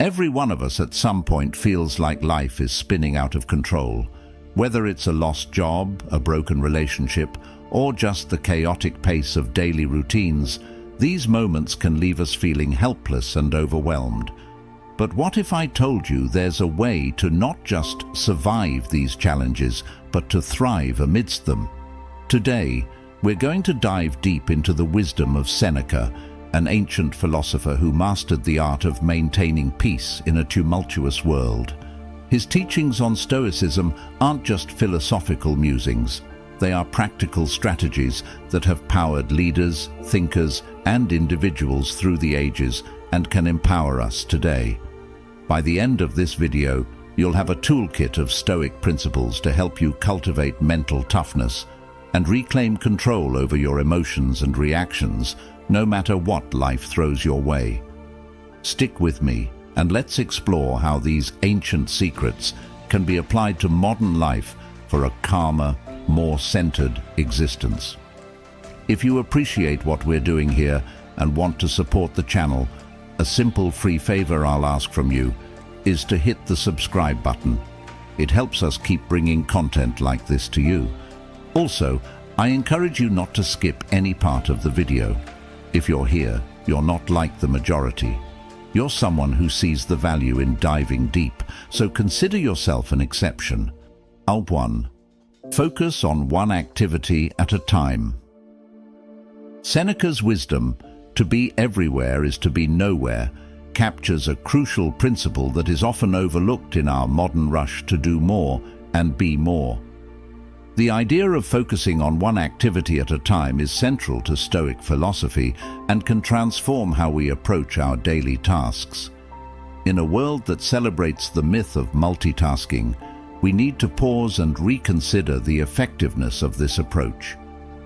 Every one of us at some point feels like life is spinning out of control. Whether it's a lost job, a broken relationship, or just the chaotic pace of daily routines, these moments can leave us feeling helpless and overwhelmed. But what if I told you there's a way to not just survive these challenges, but to thrive amidst them? Today, we're going to dive deep into the wisdom of Seneca, an ancient philosopher who mastered the art of maintaining peace in a tumultuous world. His teachings on Stoicism aren't just philosophical musings. They are practical strategies that have powered leaders, thinkers, and individuals through the ages and can empower us today. By the end of this video, you'll have a toolkit of Stoic principles to help you cultivate mental toughness and reclaim control over your emotions and reactions, no matter what life throws your way. Stick with me, and let's explore how these ancient secrets can be applied to modern life for a calmer, more centered existence. If you appreciate what we're doing here and want to support the channel, a simple free favor I'll ask from you is to hit the subscribe button. It helps us keep bringing content like this to you. Also, I encourage you not to skip any part of the video. If you're here, you're not like the majority. You're someone who sees the value in diving deep, so consider yourself an exception. 1. Focus on one activity at a time. Seneca's wisdom, to be everywhere is to be nowhere, captures a crucial principle that is often overlooked in our modern rush to do more and be more. The idea of focusing on one activity at a time is central to Stoic philosophy and can transform how we approach our daily tasks. In a world that celebrates the myth of multitasking, we need to pause and reconsider the effectiveness of this approach.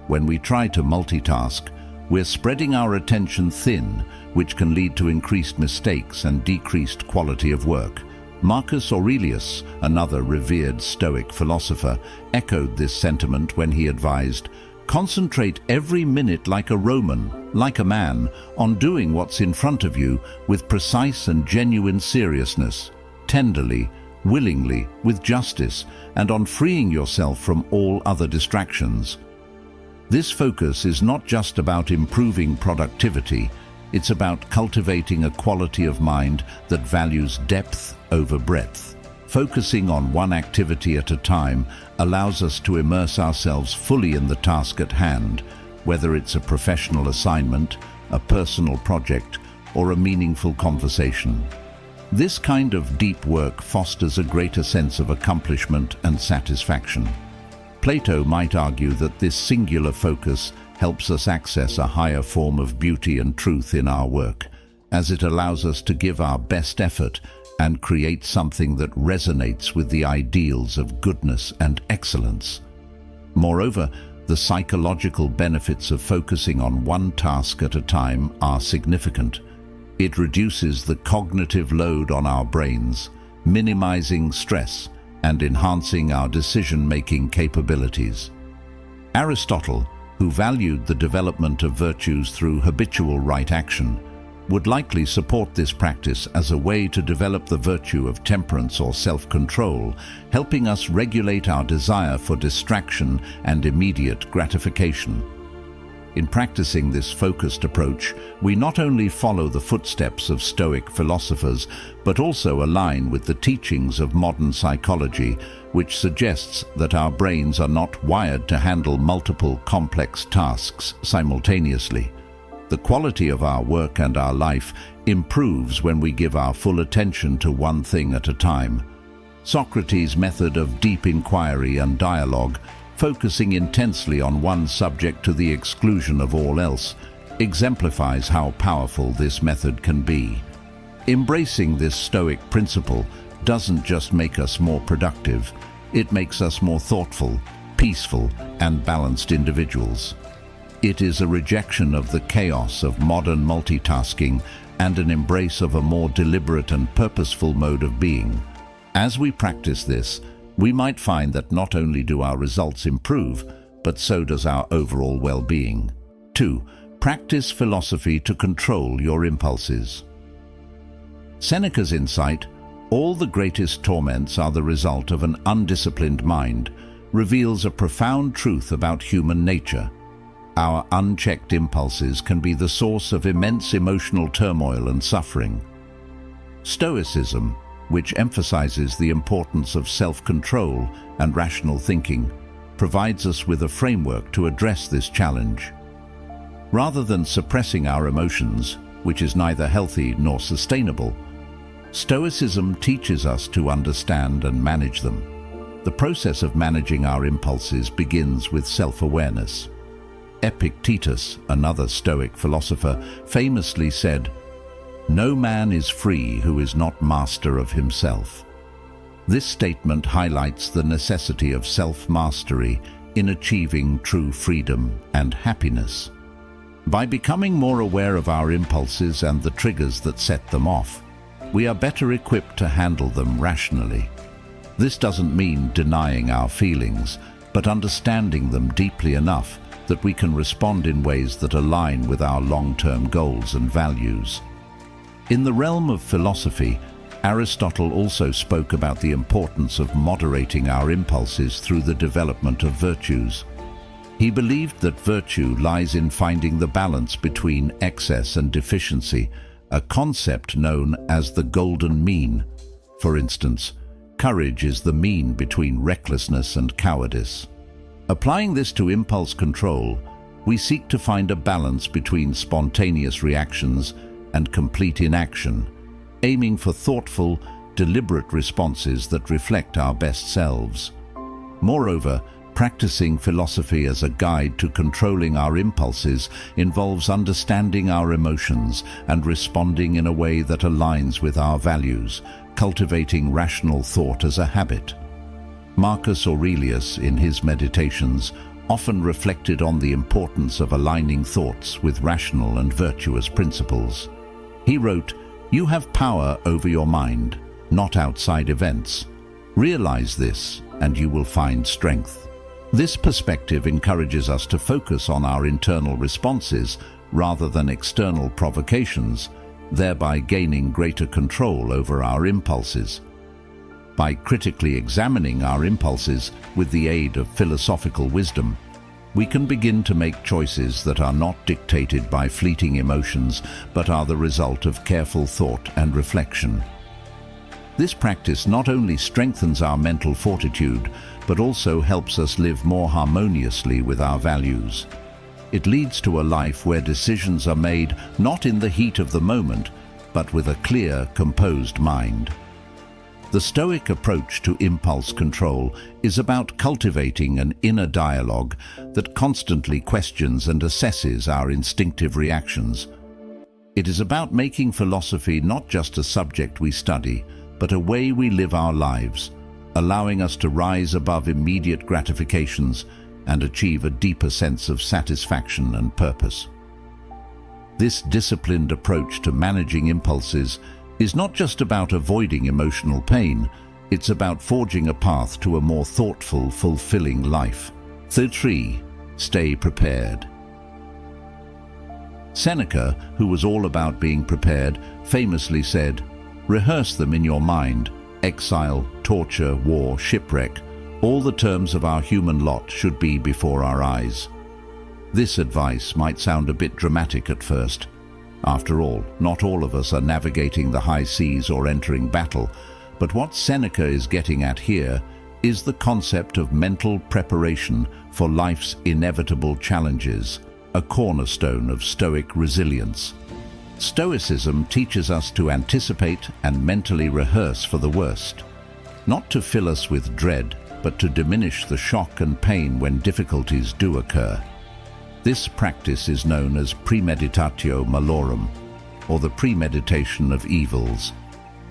When we try to multitask, we're spreading our attention thin, which can lead to increased mistakes and decreased quality of work. Marcus Aurelius, another revered Stoic philosopher, echoed this sentiment when he advised, "Concentrate every minute like a Roman, like a man, on doing what's in front of you with precise and genuine seriousness, tenderly, willingly, with justice, and on freeing yourself from all other distractions." This focus is not just about improving productivity, it's about cultivating a quality of mind that values depth over breadth. Focusing on one activity at a time allows us to immerse ourselves fully in the task at hand, whether it's a professional assignment, a personal project, or a meaningful conversation. This kind of deep work fosters a greater sense of accomplishment and satisfaction. Plato might argue that this singular focus helps us access a higher form of beauty and truth in our work, as it allows us to give our best effort and create something that resonates with the ideals of goodness and excellence. Moreover, the psychological benefits of focusing on one task at a time are significant. It reduces the cognitive load on our brains, minimizing stress and enhancing our decision-making capabilities. Aristotle, who valued the development of virtues through habitual right action, would likely support this practice as a way to develop the virtue of temperance or self-control, helping us regulate our desire for distraction and immediate gratification. In practicing this focused approach, we not only follow the footsteps of Stoic philosophers, but also align with the teachings of modern psychology, which suggests that our brains are not wired to handle multiple complex tasks simultaneously. The quality of our work and our life improves when we give our full attention to one thing at a time. Socrates' method of deep inquiry and dialogue, focusing intensely on one subject to the exclusion of all else, exemplifies how powerful this method can be. Embracing this Stoic principle doesn't just make us more productive, it makes us more thoughtful, peaceful, and balanced individuals. It is a rejection of the chaos of modern multitasking and an embrace of a more deliberate and purposeful mode of being. As we practice this, we might find that not only do our results improve, but so does our overall well-being. 2. Practice philosophy to control your impulses. Seneca's insight, "All the greatest torments are the result of an undisciplined mind," reveals a profound truth about human nature. Our unchecked impulses can be the source of immense emotional turmoil and suffering. Stoicism, which emphasizes the importance of self-control and rational thinking, provides us with a framework to address this challenge. Rather than suppressing our emotions, which is neither healthy nor sustainable, Stoicism teaches us to understand and manage them. The process of managing our impulses begins with self-awareness. Epictetus, another Stoic philosopher, famously said, "No man is free who is not master of himself." This statement highlights the necessity of self-mastery in achieving true freedom and happiness. By becoming more aware of our impulses and the triggers that set them off, we are better equipped to handle them rationally. This doesn't mean denying our feelings, but understanding them deeply enough that we can respond in ways that align with our long-term goals and values. In the realm of philosophy, Aristotle also spoke about the importance of moderating our impulses through the development of virtues. He believed that virtue lies in finding the balance between excess and deficiency, a concept known as the golden mean. For instance, courage is the mean between recklessness and cowardice. Applying this to impulse control, we seek to find a balance between spontaneous reactions and complete inaction, aiming for thoughtful, deliberate responses that reflect our best selves. Moreover, practicing philosophy as a guide to controlling our impulses involves understanding our emotions and responding in a way that aligns with our values, cultivating rational thought as a habit. Marcus Aurelius, in his Meditations, often reflected on the importance of aligning thoughts with rational and virtuous principles. He wrote, "You have power over your mind, not outside events. Realize this, and you will find strength." This perspective encourages us to focus on our internal responses rather than external provocations, thereby gaining greater control over our impulses. By critically examining our impulses with the aid of philosophical wisdom, we can begin to make choices that are not dictated by fleeting emotions, but are the result of careful thought and reflection. This practice not only strengthens our mental fortitude, but also helps us live more harmoniously with our values. It leads to a life where decisions are made not in the heat of the moment, but with a clear, composed mind. The Stoic approach to impulse control is about cultivating an inner dialogue that constantly questions and assesses our instinctive reactions. It is about making philosophy not just a subject we study, but a way we live our lives, allowing us to rise above immediate gratifications and achieve a deeper sense of satisfaction and purpose. This disciplined approach to managing impulses is not just about avoiding emotional pain, it's about forging a path to a more thoughtful, fulfilling life. 3. Stay prepared. Seneca, who was all about being prepared, famously said, "Rehearse them in your mind. Exile, torture, war, shipwreck, all the terms of our human lot should be before our eyes." This advice might sound a bit dramatic at first. After all, not all of us are navigating the high seas or entering battle, but what Seneca is getting at here is the concept of mental preparation for life's inevitable challenges, a cornerstone of Stoic resilience. Stoicism teaches us to anticipate and mentally rehearse for the worst, not to fill us with dread, but to diminish the shock and pain when difficulties do occur. This practice is known as premeditatio malorum, or the premeditation of evils.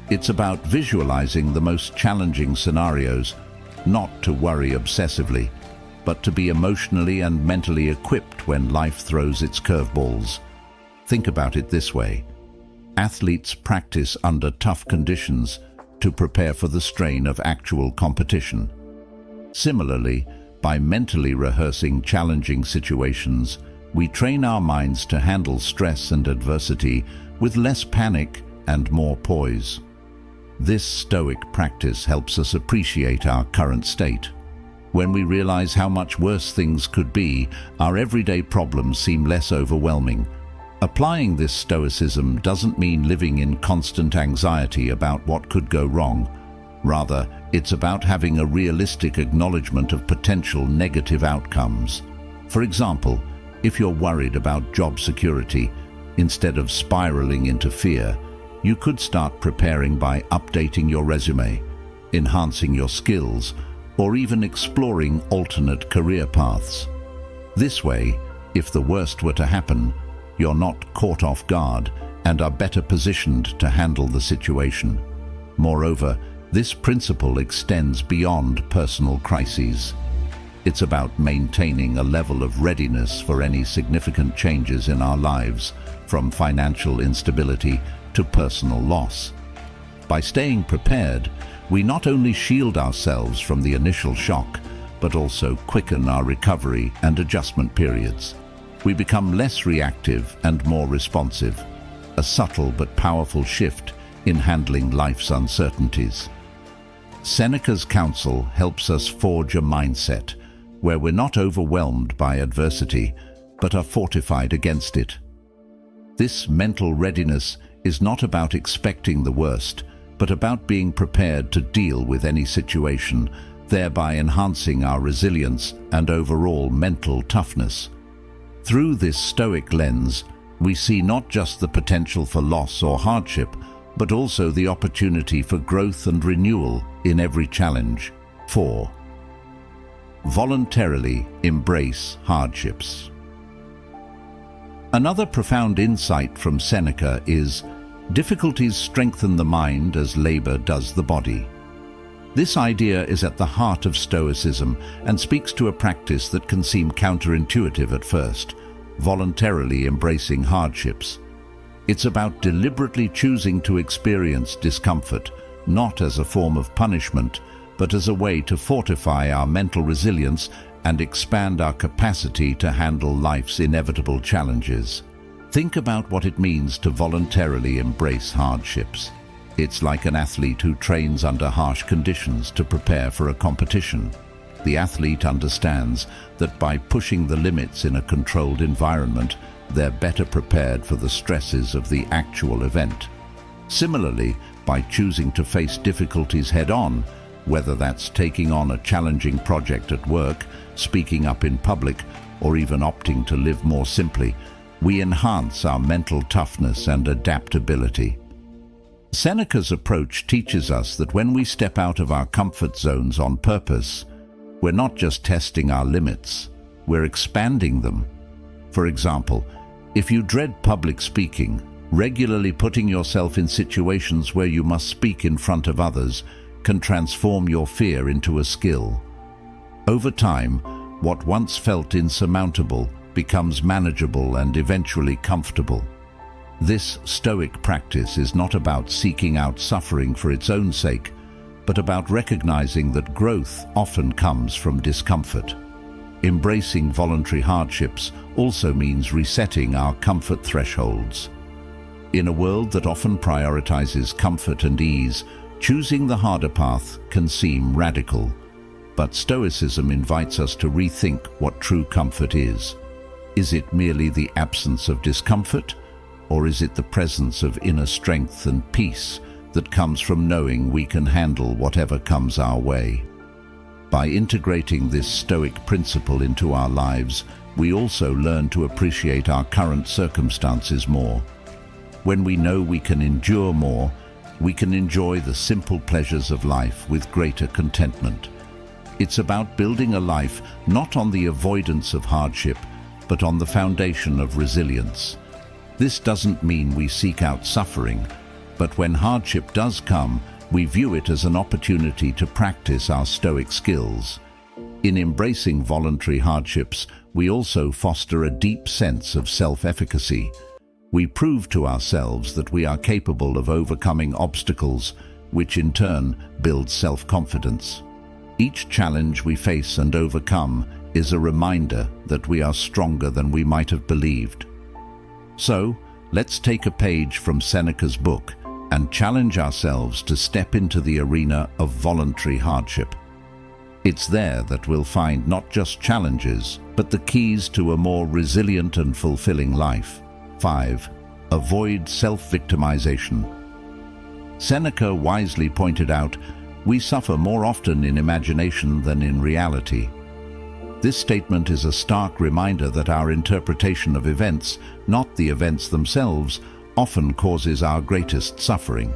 It's about visualizing the most challenging scenarios, not to worry obsessively, but to be emotionally and mentally equipped when life throws its curveballs. Think about it this way. Athletes practice under tough conditions to prepare for the strain of actual competition. Similarly, by mentally rehearsing challenging situations, we train our minds to handle stress and adversity with less panic and more poise. This Stoic practice helps us appreciate our current state. When we realize how much worse things could be, our everyday problems seem less overwhelming. Applying this Stoicism doesn't mean living in constant anxiety about what could go wrong. Rather, it's about having a realistic acknowledgement of potential negative outcomes. For example, if you're worried about job security, instead of spiraling into fear, you could start preparing by updating your resume, enhancing your skills, or even exploring alternate career paths. This way, if the worst were to happen, you're not caught off guard and are better positioned to handle the situation. Moreover, this principle extends beyond personal crises. It's about maintaining a level of readiness for any significant changes in our lives, from financial instability to personal loss. By staying prepared, we not only shield ourselves from the initial shock, but also quicken our recovery and adjustment periods. We become less reactive and more responsive, a subtle but powerful shift in handling life's uncertainties. Seneca's counsel helps us forge a mindset where we're not overwhelmed by adversity, but are fortified against it. This mental readiness is not about expecting the worst, but about being prepared to deal with any situation, thereby enhancing our resilience and overall mental toughness. Through this Stoic lens, we see not just the potential for loss or hardship, but also the opportunity for growth and renewal in every challenge. 4. Voluntarily embrace hardships. Another profound insight from Seneca is, difficulties strengthen the mind as labor does the body. This idea is at the heart of Stoicism and speaks to a practice that can seem counterintuitive at first, voluntarily embracing hardships. It's about deliberately choosing to experience discomfort, not as a form of punishment, but as a way to fortify our mental resilience and expand our capacity to handle life's inevitable challenges. Think about what it means to voluntarily embrace hardships. It's like an athlete who trains under harsh conditions to prepare for a competition. The athlete understands that by pushing the limits in a controlled environment, they're better prepared for the stresses of the actual event. Similarly, by choosing to face difficulties head-on, whether that's taking on a challenging project at work, speaking up in public, or even opting to live more simply, we enhance our mental toughness and adaptability. Seneca's approach teaches us that when we step out of our comfort zones on purpose, we're not just testing our limits, we're expanding them. For example, if you dread public speaking, regularly putting yourself in situations where you must speak in front of others can transform your fear into a skill. Over time, what once felt insurmountable becomes manageable and eventually comfortable. This Stoic practice is not about seeking out suffering for its own sake, but about recognizing that growth often comes from discomfort. Embracing voluntary hardships also means resetting our comfort thresholds. In a world that often prioritizes comfort and ease, choosing the harder path can seem radical. But Stoicism invites us to rethink what true comfort is. Is it merely the absence of discomfort? Or is it the presence of inner strength and peace that comes from knowing we can handle whatever comes our way? By integrating this Stoic principle into our lives, we also learn to appreciate our current circumstances more. When we know we can endure more, we can enjoy the simple pleasures of life with greater contentment. It's about building a life not on the avoidance of hardship, but on the foundation of resilience. This doesn't mean we seek out suffering, but when hardship does come, we view it as an opportunity to practice our Stoic skills. In embracing voluntary hardships, we also foster a deep sense of self-efficacy. We prove to ourselves that we are capable of overcoming obstacles, which in turn builds self-confidence. Each challenge we face and overcome is a reminder that we are stronger than we might have believed. So, let's take a page from Seneca's book and challenge ourselves to step into the arena of voluntary hardship. It's there that we'll find not just challenges, but the keys to a more resilient and fulfilling life. 5. Avoid self-victimization. Seneca wisely pointed out, "We suffer more often in imagination than in reality." This statement is a stark reminder that our interpretation of events, not the events themselves, often causes our greatest suffering.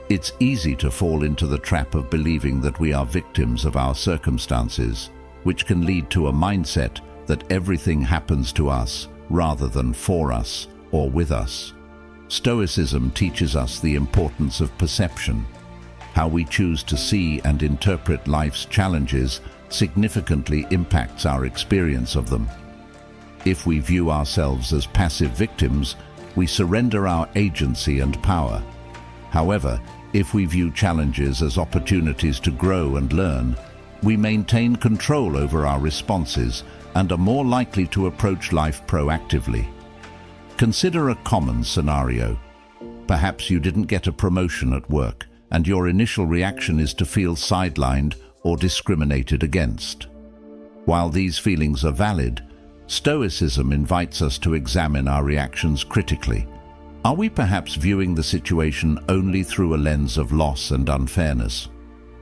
It's easy to fall into the trap of believing that we are victims of our circumstances, which can lead to a mindset that everything happens to us rather than for us or with us. Stoicism teaches us the importance of perception. How we choose to see and interpret life's challenges significantly impacts our experience of them. If we view ourselves as passive victims, we surrender our agency and power. However, if we view challenges as opportunities to grow and learn, we maintain control over our responses and are more likely to approach life proactively. Consider a common scenario. Perhaps you didn't get a promotion at work, and your initial reaction is to feel sidelined or discriminated against. While these feelings are valid, Stoicism invites us to examine our reactions critically. Are we perhaps viewing the situation only through a lens of loss and unfairness?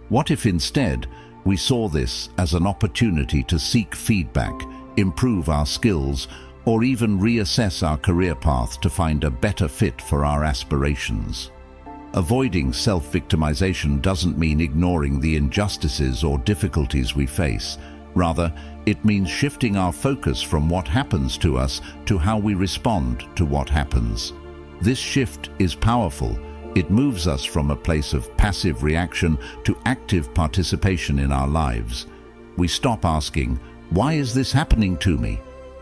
What if instead we saw this as an opportunity to seek feedback, improve our skills, or even reassess our career path to find a better fit for our aspirations? Avoiding self-victimization doesn't mean ignoring the injustices or difficulties we face. Rather, it means shifting our focus from what happens to us to how we respond to what happens. This shift is powerful. It moves us from a place of passive reaction to active participation in our lives. We stop asking, "Why is this happening to me?"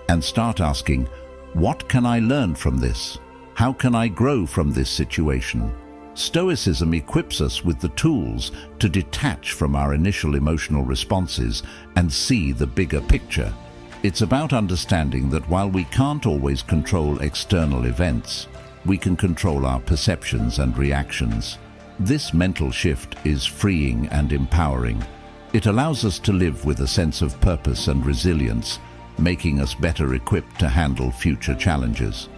and start asking, "What can I learn from this? How can I grow from this situation?" Stoicism equips us with the tools to detach from our initial emotional responses and see the bigger picture. It's about understanding that while we can't always control external events, we can control our perceptions and reactions. This mental shift is freeing and empowering. It allows us to live with a sense of purpose and resilience, making us better equipped to handle future challenges.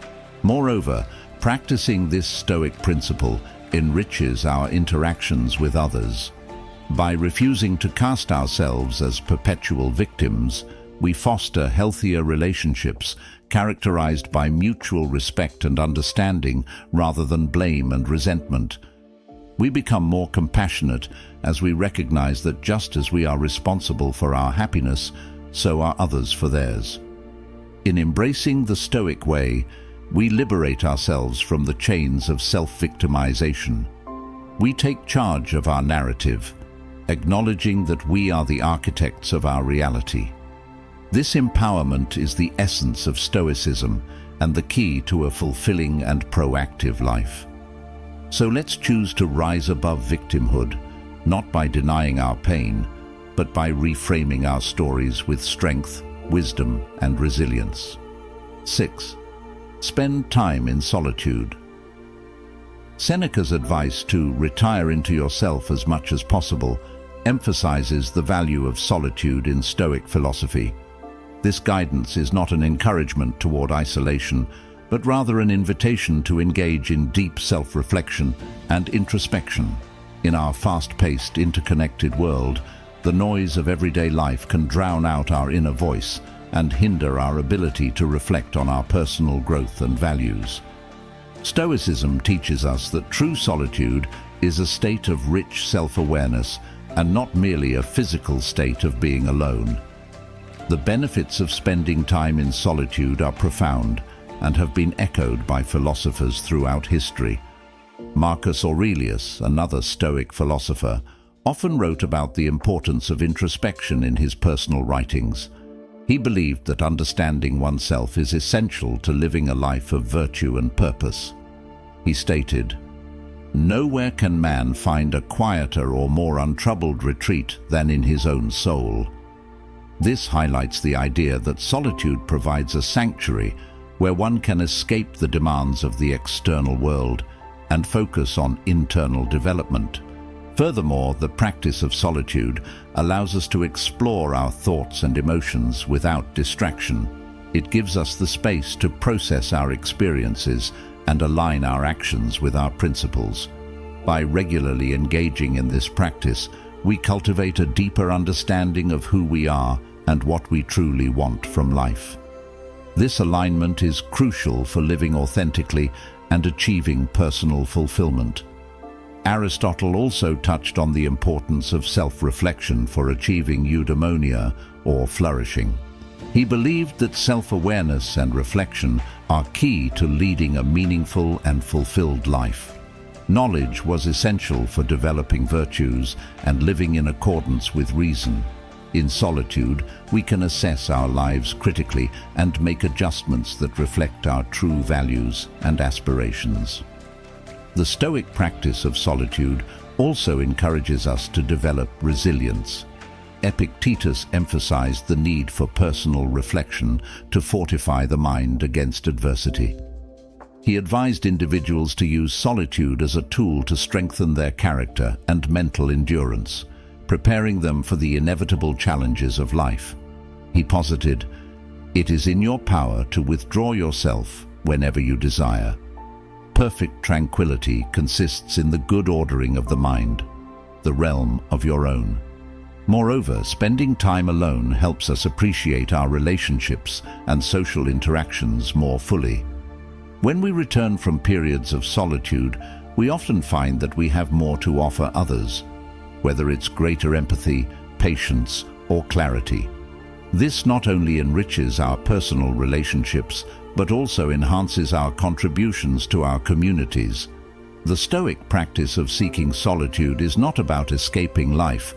Moreover, practicing this Stoic principle enriches our interactions with others. By refusing to cast ourselves as perpetual victims, we foster healthier relationships characterized by mutual respect and understanding rather than blame and resentment. We become more compassionate as we recognize that just as we are responsible for our happiness, so are others for theirs. In embracing the Stoic way, we liberate ourselves from the chains of self-victimization. We take charge of our narrative, acknowledging that we are the architects of our reality. This empowerment is the essence of Stoicism and the key to a fulfilling and proactive life. So let's choose to rise above victimhood, not by denying our pain, but by reframing our stories with strength, wisdom, and resilience. 6. Spend time in solitude. Seneca's advice to retire into yourself as much as possible emphasizes the value of solitude in Stoic philosophy. This guidance is not an encouragement toward isolation, but rather an invitation to engage in deep self-reflection and introspection. In our fast-paced, interconnected world, the noise of everyday life can drown out our inner voice and hinder our ability to reflect on our personal growth and values. Stoicism teaches us that true solitude is a state of rich self-awareness and not merely a physical state of being alone. The benefits of spending time in solitude are profound and have been echoed by philosophers throughout history. Marcus Aurelius, another Stoic philosopher, often wrote about the importance of introspection in his personal writings. He believed that understanding oneself is essential to living a life of virtue and purpose. He stated, "Nowhere can man find a quieter or more untroubled retreat than in his own soul." This highlights the idea that solitude provides a sanctuary where one can escape the demands of the external world and focus on internal development. Furthermore, the practice of solitude allows us to explore our thoughts and emotions without distraction. It gives us the space to process our experiences and align our actions with our principles. By regularly engaging in this practice, we cultivate a deeper understanding of who we are and what we truly want from life. This alignment is crucial for living authentically and achieving personal fulfillment. Aristotle also touched on the importance of self-reflection for achieving eudaimonia, or flourishing. He believed that self-awareness and reflection are key to leading a meaningful and fulfilled life. Knowledge was essential for developing virtues and living in accordance with reason. In solitude, we can assess our lives critically and make adjustments that reflect our true values and aspirations. The Stoic practice of solitude also encourages us to develop resilience. Epictetus emphasized the need for personal reflection to fortify the mind against adversity. He advised individuals to use solitude as a tool to strengthen their character and mental endurance, preparing them for the inevitable challenges of life. He posited, "It is in your power to withdraw yourself whenever you desire. Perfect tranquility consists in the good ordering of the mind, the realm of your own." Moreover, spending time alone helps us appreciate our relationships and social interactions more fully. When we return from periods of solitude, we often find that we have more to offer others, whether it's greater empathy, patience, or clarity. This not only enriches our personal relationships, but also enhances our contributions to our communities. The Stoic practice of seeking solitude is not about escaping life,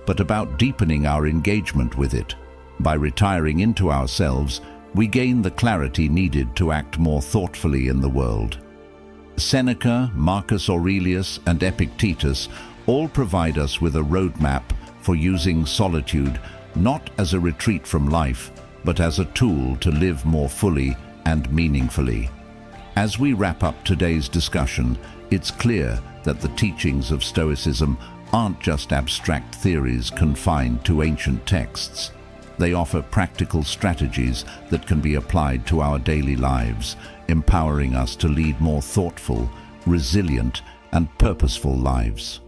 but about deepening our engagement with it. By retiring into ourselves, we gain the clarity needed to act more thoughtfully in the world. Seneca, Marcus Aurelius, and Epictetus all provide us with a roadmap for using solitude not as a retreat from life, but as a tool to live more fully and meaningfully. As we wrap up today's discussion, it's clear that the teachings of Stoicism aren't just abstract theories confined to ancient texts. They offer practical strategies that can be applied to our daily lives, empowering us to lead more thoughtful, resilient, and purposeful lives.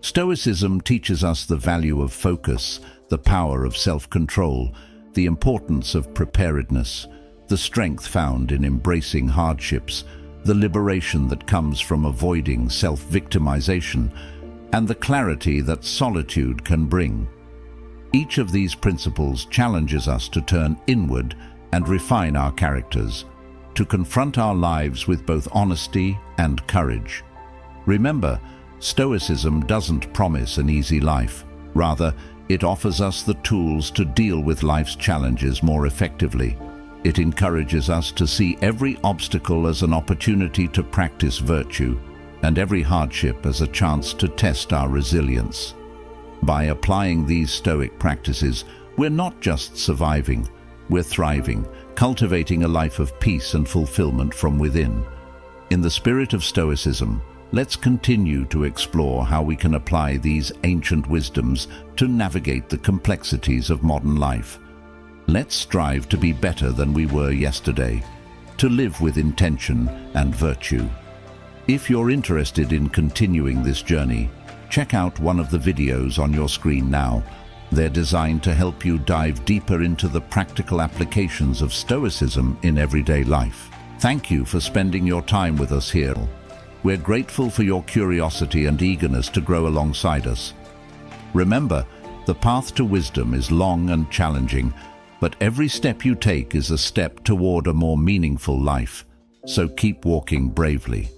Stoicism teaches us the value of focus, the power of self-control, the importance of preparedness, the strength found in embracing hardships, the liberation that comes from avoiding self-victimization, and the clarity that solitude can bring. Each of these principles challenges us to turn inward and refine our characters, to confront our lives with both honesty and courage. Remember, Stoicism doesn't promise an easy life. Rather, it offers us the tools to deal with life's challenges more effectively. It encourages us to see every obstacle as an opportunity to practice virtue, and every hardship as a chance to test our resilience. By applying these Stoic practices, we're not just surviving, we're thriving, cultivating a life of peace and fulfillment from within. In the spirit of Stoicism, let's continue to explore how we can apply these ancient wisdoms to navigate the complexities of modern life. Let's strive to be better than we were yesterday, to live with intention and virtue. If you're interested in continuing this journey, check out one of the videos on your screen now. They're designed to help you dive deeper into the practical applications of Stoicism in everyday life. Thank you for spending your time with us here. We're grateful for your curiosity and eagerness to grow alongside us. Remember, the path to wisdom is long and challenging, but every step you take is a step toward a more meaningful life. So keep walking bravely.